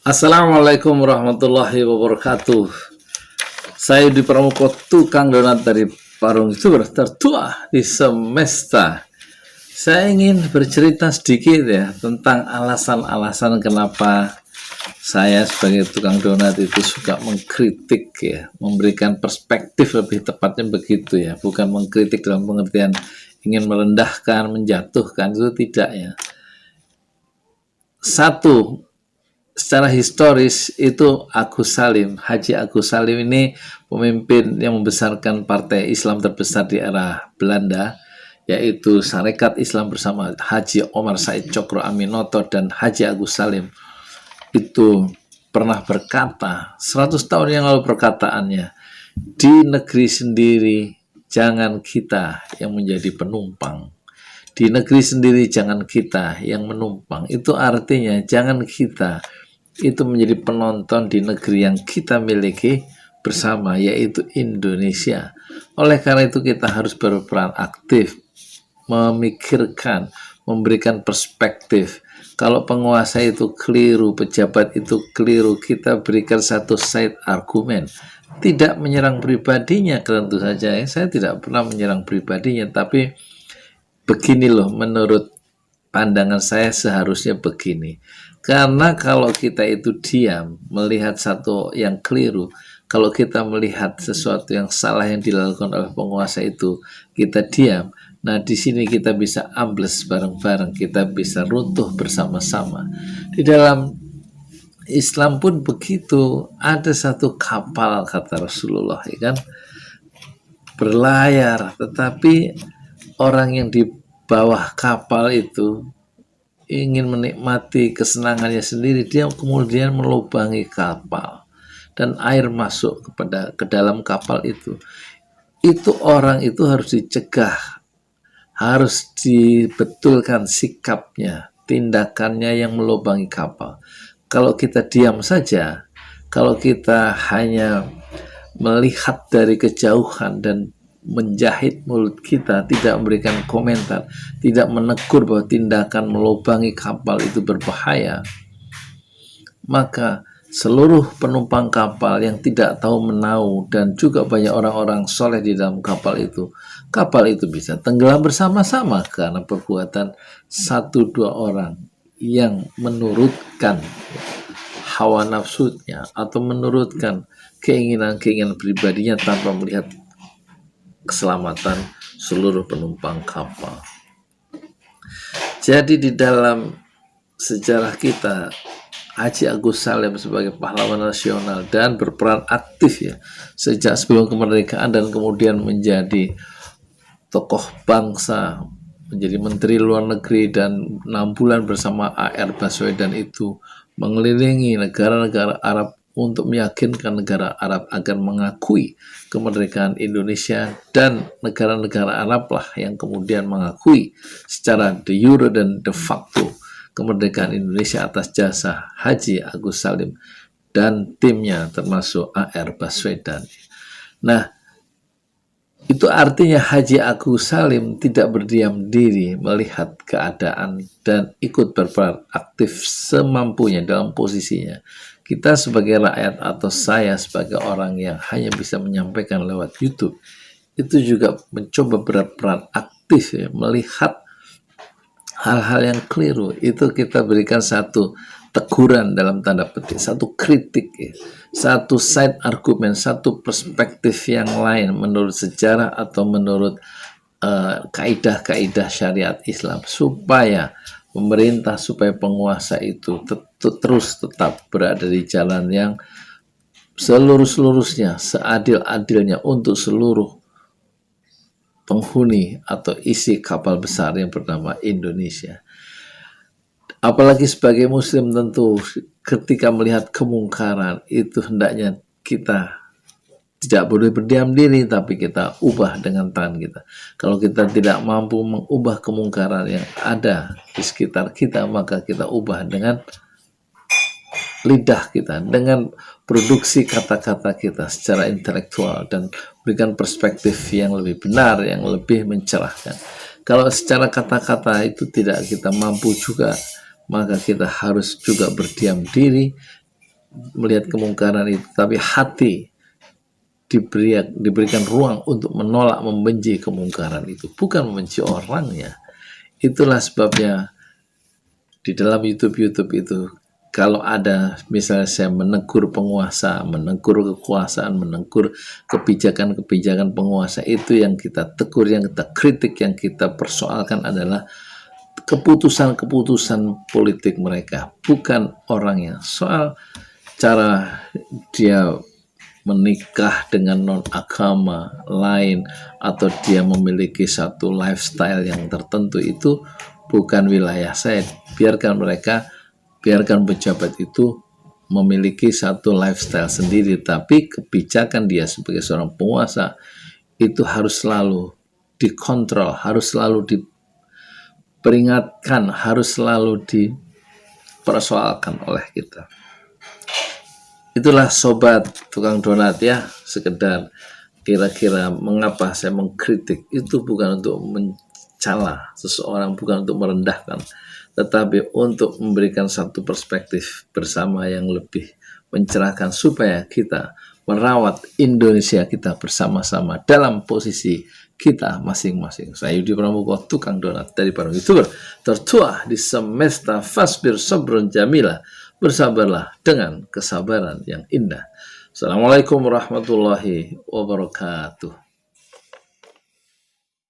Assalamualaikum warahmatullahi wabarakatuh. Saya di Pramuko, tukang donat dari Parung YouTuber tertua di semesta. Saya ingin bercerita sedikit ya tentang alasan-alasan kenapa saya sebagai tukang donat itu suka mengkritik ya, memberikan perspektif, lebih tepatnya begitu ya, bukan mengkritik dalam pengertian ingin merendahkan, menjatuhkan, itu tidak ya. Satu, secara historis itu Agus Salim, Haji Agus Salim ini pemimpin yang membesarkan partai Islam terbesar di era Belanda, yaitu Sarekat Islam bersama Haji Omar Said Cokro Aminoto dan Haji Agus Salim. Itu pernah berkata 100 tahun yang lalu, perkataannya, di negeri sendiri jangan kita yang menjadi penumpang, di negeri sendiri jangan kita yang menumpang. Itu artinya jangan kita itu menjadi penonton di negeri yang kita miliki bersama, yaitu Indonesia. Oleh karena itu kita harus berperan aktif, memikirkan, memberikan perspektif. Kalau penguasa itu keliru, pejabat itu keliru, kita berikan satu side argumen. Tidak menyerang pribadinya, tentu saja saya tidak pernah menyerang pribadinya, tapi begini loh, menurut pandangan saya seharusnya begini. Karena kalau kita itu diam melihat satu yang keliru, kalau kita melihat sesuatu yang salah yang dilakukan oleh penguasa itu, kita diam. Nah, di sini kita bisa ambles bareng-bareng, kita bisa runtuh bersama-sama. Di dalam Islam pun begitu, ada satu kapal kata Rasulullah, ya kan, berlayar, tetapi orang yang di bawah kapal itu ingin menikmati kesenangannya sendiri, dia kemudian melubangi kapal dan air masuk ke dalam kapal itu orang itu harus dicegah, harus dibetulkan sikapnya, tindakannya yang melubangi kapal. Kalau kita diam saja, kalau kita hanya melihat dari kejauhan dan menjahit mulut kita, tidak memberikan komentar, tidak menegur bahwa tindakan melubangi kapal itu berbahaya, maka seluruh penumpang kapal yang tidak tahu menau dan juga banyak orang-orang soleh di dalam kapal itu bisa tenggelam bersama-sama karena perbuatan satu dua orang yang menurutkan hawa nafsunya atau menurutkan keinginan-keinginan pribadinya tanpa melihat keselamatan seluruh penumpang kapal. Jadi di dalam sejarah kita, Haji Agus Salim sebagai pahlawan nasional dan berperan aktif ya sejak sebelum kemerdekaan dan kemudian menjadi tokoh bangsa, menjadi menteri luar negeri dan 6 bulan bersama A.R. Baswedan itu mengelilingi negara-negara Arab untuk meyakinkan negara Arab agar mengakui kemerdekaan Indonesia, dan negara-negara Arab lah yang kemudian mengakui secara de jure dan de facto kemerdekaan Indonesia atas jasa Haji Agus Salim dan timnya termasuk A.R. Baswedan. Nah, itu artinya Haji Agus Salim tidak berdiam diri melihat keadaan dan ikut berperan aktif semampunya dalam posisinya. Kita sebagai rakyat atau saya sebagai orang yang hanya bisa menyampaikan lewat YouTube, itu juga mencoba berperan aktif ya, melihat hal-hal yang keliru. Itu kita berikan satu teguran dalam tanda petik, satu kritik ya, satu side argumen, satu perspektif yang lain menurut sejarah atau menurut kaidah-kaidah syariat Islam, supaya pemerintah, supaya penguasa itu terus tetap berada di jalan yang seluruh-seluruhnya, seadil-adilnya untuk seluruh penghuni atau isi kapal besar yang bernama Indonesia. Apalagi sebagai muslim, tentu ketika melihat kemungkaran itu hendaknya kita tidak boleh berdiam diri, tapi kita ubah dengan tangan kita. Kalau kita tidak mampu mengubah kemungkaran yang ada di sekitar kita, maka kita ubah dengan lidah kita, dengan produksi kata-kata kita secara intelektual dan berikan perspektif yang lebih benar, yang lebih mencerahkan. Kalau secara kata-kata itu tidak kita mampu juga, maka kita harus juga berdiam diri melihat kemungkaran itu, tapi hati diberikan ruang untuk menolak, membenci kemungkaran itu, bukan membenci orangnya. Itulah sebabnya di dalam YouTube itu, kalau ada misalnya saya menegur penguasa, menegur kekuasaan, menegur kebijakan-kebijakan penguasa, itu yang kita tegur, yang kita kritik, yang kita persoalkan adalah keputusan-keputusan politik mereka, bukan orangnya. Soal cara dia menikah dengan non-agama lain atau dia memiliki satu lifestyle yang tertentu, itu bukan wilayah saya. Biarkan pejabat itu memiliki satu lifestyle sendiri, tapi kebijakan dia sebagai seorang penguasa itu harus selalu dikontrol, harus selalu diperingatkan, harus selalu dipersoalkan oleh kita. Itulah sobat tukang donat ya, sekedar kira-kira mengapa saya mengkritik, itu bukan untuk mencela seseorang, bukan untuk merendahkan, tetapi untuk memberikan satu perspektif bersama yang lebih mencerahkan, supaya kita merawat Indonesia kita bersama-sama dalam posisi kita masing-masing. Saya Yudi Pramuko, tukang donat dari para YouTuber tertua di semesta. Fasbir sabrun jamila, bersabarlah dengan kesabaran yang indah. Assalamualaikum warahmatullahi wabarakatuh.